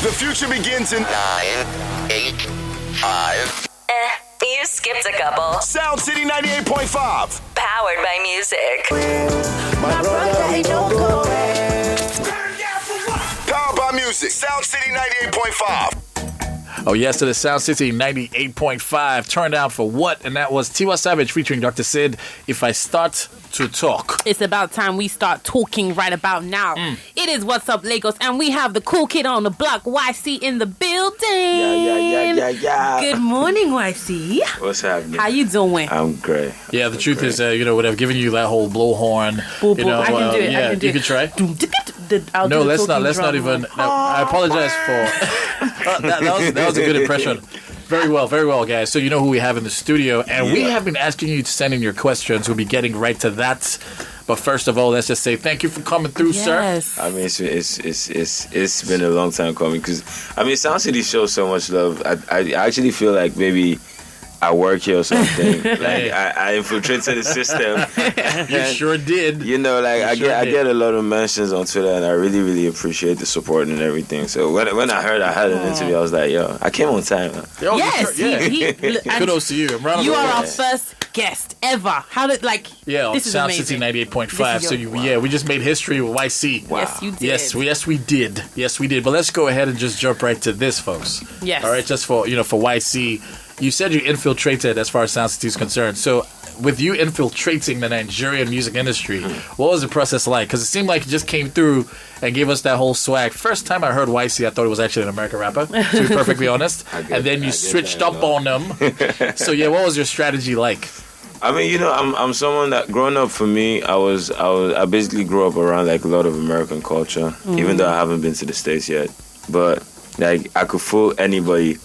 The future begins in 9, 8, 5. You skipped a couple. Soundcity 98.5. Powered by music. My brother ain't no go. Powered by music. Soundcity 98.5. Oh, yes, to the Soundcity 98.5. Turned out for what? And that was Tiwa Savage featuring Dr. Sid, If I Start to Talk. It's about time we start talking right about now. It is What's Up Lagos, and we have the cool kid on the block, Ycee, in the building. Yeah. Good morning, Ycee. What's happening? How you doing? I'm great. Yeah, the truth is, whatever, giving you that whole blowhorn. Boo, boo. I can do it. Yeah, I can do you can try. I'll No, do the let's not. talking Let's not drum. even. No, I apologize for. that was a good impression. Very well, guys. So you know who we have in the studio, and we have been asking you to send in your questions. We'll be getting right to that. But first of all, let's just say thank you for coming through, sir. I mean, it's been a long time coming because Sound City shows so much love. I actually feel like maybe I work here or something. Like I infiltrated the system. You sure did. I get a lot of mentions on Twitter, and I really, really appreciate the support and everything. So when I heard I had an interview, I was like, yo, I came on time. Man. Oh, Yes, kudos to you. You are our first guest ever. How did on this is Sound amazing. City 98.5. So we just made history with Ycee. Wow. Yes, you did. Yes, we did. But let's go ahead and just jump right to this, folks. Yes. All right, just for Ycee. You said you infiltrated as far as Sound City is concerned. So, with you infiltrating the Nigerian music industry, what was the process like? Because it seemed like you just came through and gave us that whole swag. First time I heard Ycee, I thought it was actually an American rapper, to be perfectly honest. And then you switched up on them. So, what was your strategy like? I'm someone that growing up for me, I basically grew up around like a lot of American culture, even though I haven't been to the States yet. But like I could fool anybody.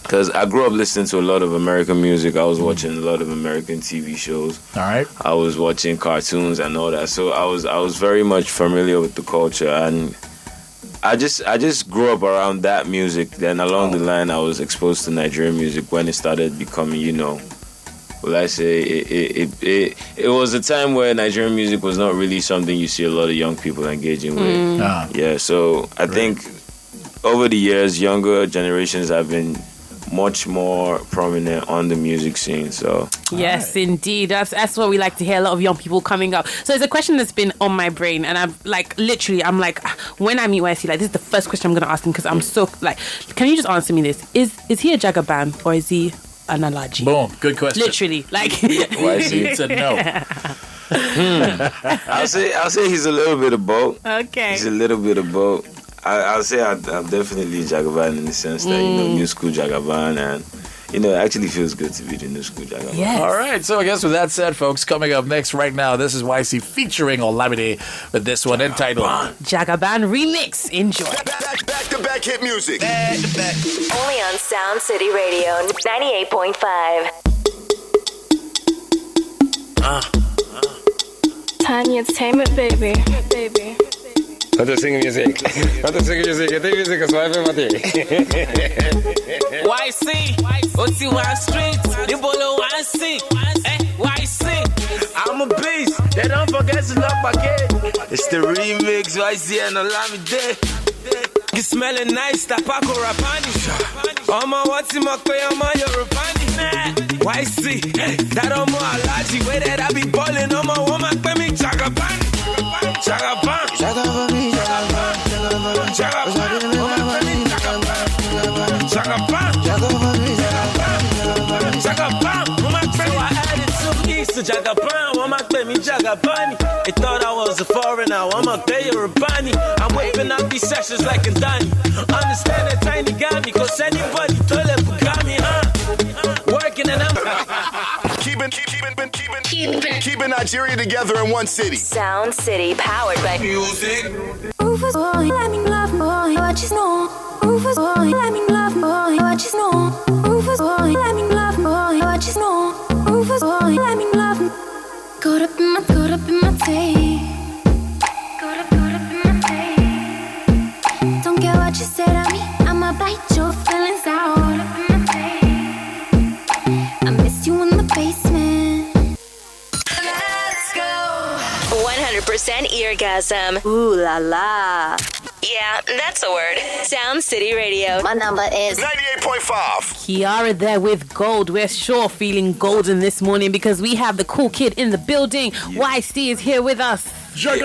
Because I grew up listening to a lot of American music. I was watching a lot of American TV shows. All right. I was watching cartoons and all that. So I was very much familiar with the culture, and I just grew up around that music. Then along the line, I was exposed to Nigerian music when it started becoming, well, I say it was a time where Nigerian music was not really something you see a lot of young people engaging with. Yeah. So I think over the years, younger generations have been much more prominent on the music scene. So yes, indeed, that's what we like to hear. A lot of young people coming up. So it's a question that's been on my brain, and I'm like when I meet Ycee, this is the first question I'm gonna ask him, because I'm so can you just answer me this? Is he a Jagaban or is he an Nnaji? Boom, good question. Literally, Ycee said no. I'll say he's a little bit of both. Okay, he's a little bit of both. I'll say I'm definitely Jagaban in the sense that, new school Jagaban, and, it actually feels good to be the new school Jagaban. Yes. All right, so I guess with that said, folks, coming up next right now, this is Ycee featuring Olamide with this one entitled Jagaban Remix. Enjoy. Back-to-back hit music. Only on Sound City Radio 98.5. Tiny entertainment, baby. Want to sing music? Want to sing music? Get the music as well, everybody. Ycee, what's you on street? You below Ycee, Ycee. I'm a beast. They don't forget to lock my gate. It's the remix, Ycee and Olamide. You smelling nice, Tapako Rapani. Oma what's in my way, Oma Yorubani. Ycee, that Oma Nnaji. Way that I be balling, Oma woman, pay me Jagaban. Jagaban, Jagaban, Jagaban, so I added 2 E's to Jagaban. Woman, pay me Jagabani. They thought I was a foreigner. Woman, pay you a bunny. I'm waving out these sessions like a Donny. Understand that tiny got me, cause anybody told them to got me, working and I'm keeping Nigeria together in one city. Sound City, powered by music. Rufus boy, let me love boy, what you know. Rufus boy, let me love boy, what you know. Rufus boy, let me love boy, what you know. Rufus boy, let me love. Caught up in my tape. Caught up in my tape. Don't care what you said at me, I'ma bite your feelings out. Caught up in my tape. I miss you in the basement. Let's go. 100% eargasm. Ooh la la. Yeah, Yeah, that's a word. Sound City Radio. My number is 98.5. Kiara there with gold. We're sure feeling golden this morning because we have the cool kid in the building. Ycee is here with us. Or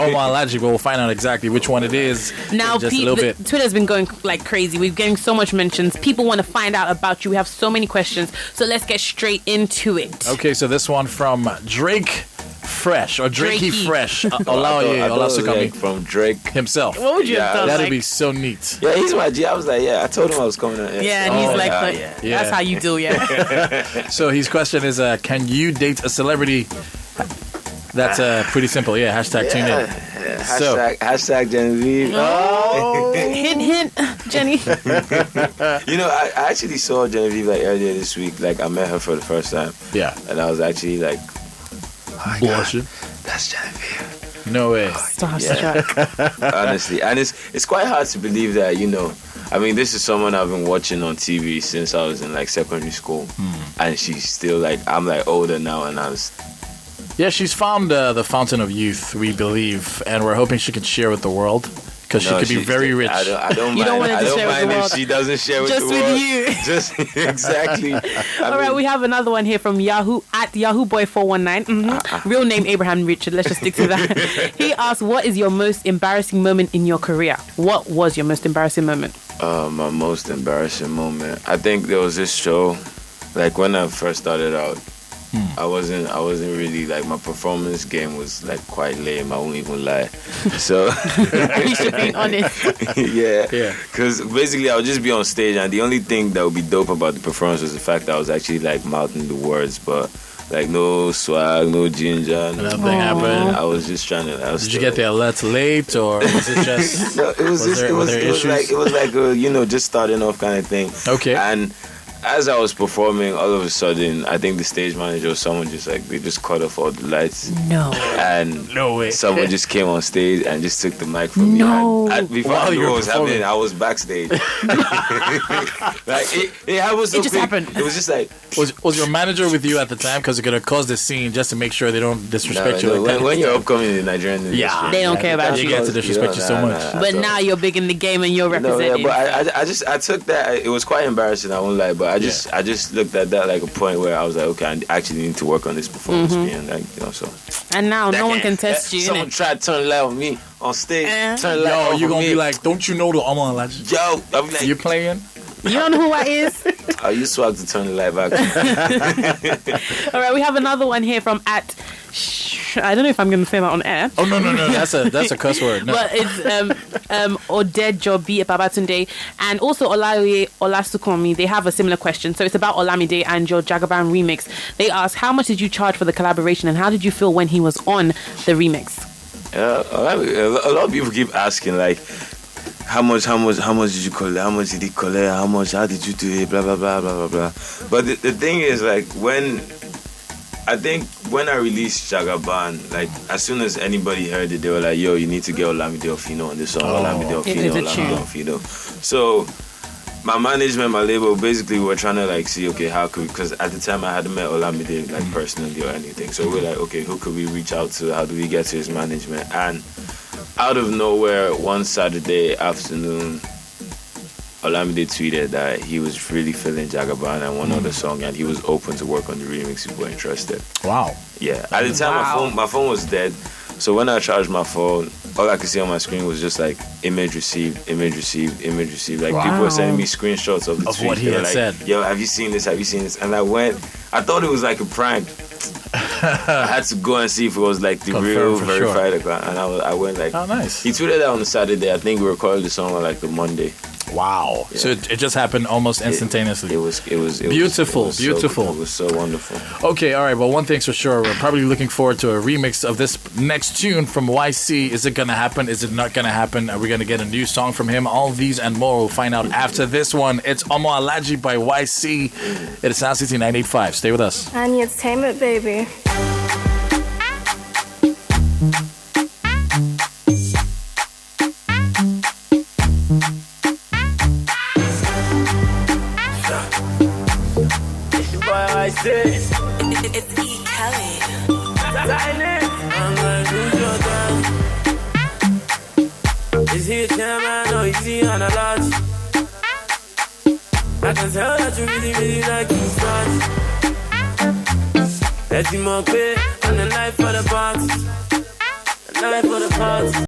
Olamide, but we'll find out exactly which one it is Now, in just a little bit. Twitter's been going like crazy. We're getting so much mentions. People want to find out about you. We have so many questions. So let's get straight into it. Okay, so this one from Drake Fresh or Drakey Fresh. Olasukami from Drake himself. What would you have done? That'd like? be so neat. Yeah, he's my G. I was like, I told him I was coming on. Yeah, and he's like, yeah. that's how you do, yeah. So his question is, can you date a celebrity? That's pretty simple. Yeah, hashtag tune in. Hashtag Genevieve. Oh. hint, Jenny. You know, I actually saw Genevieve like earlier this week. Like I met her for the first time. Yeah. And I was actually like, blushing. That's Genevieve. No way. Honestly, and it's quite hard to believe that, you know. I mean, this is someone I've been watching on TV since I was in like secondary school, and she's still like, I'm like older now, and I was. Yeah, she's found the fountain of youth, we believe, and we're hoping she can share with the world because she could be very rich. I don't You don't mind. want her to share with the world. If she doesn't share with the world. Just with you. Just exactly. All right, we have another one here from Yahoo at YahooBoy419. Real name Abraham Richard. Let's just stick to that. He asked, "What is your most embarrassing moment in your career?" What was your most embarrassing moment? My most embarrassing moment. I think there was this show, like when I first started out. I wasn't really like, my performance game was like quite lame. I won't even lie. So You should be honest. yeah. Because basically I would just be on stage, and the only thing that would be dope about the performance was the fact that I was actually like mouthing the words, but like no swag, no ginger. Nothing happened. I was just trying to. Did you get there late, or was it just? No, it was like you know, just starting off kind of thing. Okay. And as I was performing, all of a sudden, I think the stage manager or someone just like, they just cut off all the lights. No. And no way. Someone just came on stage and just took the mic from me. And before I knew what was happening, I was backstage. Like it happened so It just quick. happened. It was just like. Was your manager with you at the time? Because it's gonna cause this scene just to make sure they don't disrespect you. Like when you're upcoming in the Nigerian industry, they don't care about you. you. They get to disrespect you so much. But now you're big in the game and you're representing. But I took that. It was quite embarrassing. I won't lie. But I just looked at that like a point where I was like, okay, I actually need to work on this performance, being like, you know, so. And now no one can test you. Someone tried to turn the light on me on stage. Turn the light on you gonna me. be like, don't you know the Olamide? Yo, I'm like, you playing? You don't know who I is? I use swag to turn the light back. All right, we have another one here from at. I don't know if I'm going to say that on air. Oh no, that's a cuss word. No. But it's Odejobi Babatunde and also Olaye Olasukami. They have a similar question. So it's about Olamide and your Jagaban remix. They ask, how much did you charge for the collaboration, and how did you feel when he was on the remix? A lot of people keep asking like, how much did you collect? How much did he collect? How did you do it? Blah blah blah blah blah blah. But the thing is, like, when I released Jagaban, like as soon as anybody heard it, they were like, yo, you need to get Olamide Ofino on this song. Olamide Ofino. So my management, my label, basically were trying to like see, okay, how could, because at the time I hadn't met Olamide like personally or anything. So we're like, okay, who could we reach out to? How do we get to his management? And out of nowhere, one Saturday afternoon, Olamide tweeted that he was really feeling Jagaban and one other song, and he was open to work on the remix if we were interested. Wow. Yeah. At the time, my phone was dead. So when I charged my phone, all I could see on my screen was just like image received. Like people were sending me screenshots of the tweet. What he had said. Yo, have you seen this? And I thought it was like a prank. I had to go and see if it was like the real verified account, and I went like, oh nice. He tweeted that on the Saturday. I think we recorded the song on like the Monday. Wow. Yeah. So it just happened almost instantaneously. It was beautiful. It was so wonderful. Okay, all right. Well, one thing's for sure, we're probably looking forward to a remix of this next tune from Ycee. Is it gonna happen? Is it not gonna happen? Are we gonna get a new song from him? All these and more we'll find out after this one. It's Olamide by Ycee. It is Soundcity 98.5. Stay with us. And entertainment, baby. It's E. Kelly. I'm gonna lose your time. see a camera or Ycee on a lot. I can tell that you really, really like these thoughts. Let's see more pay on the life for the party. The life for the party.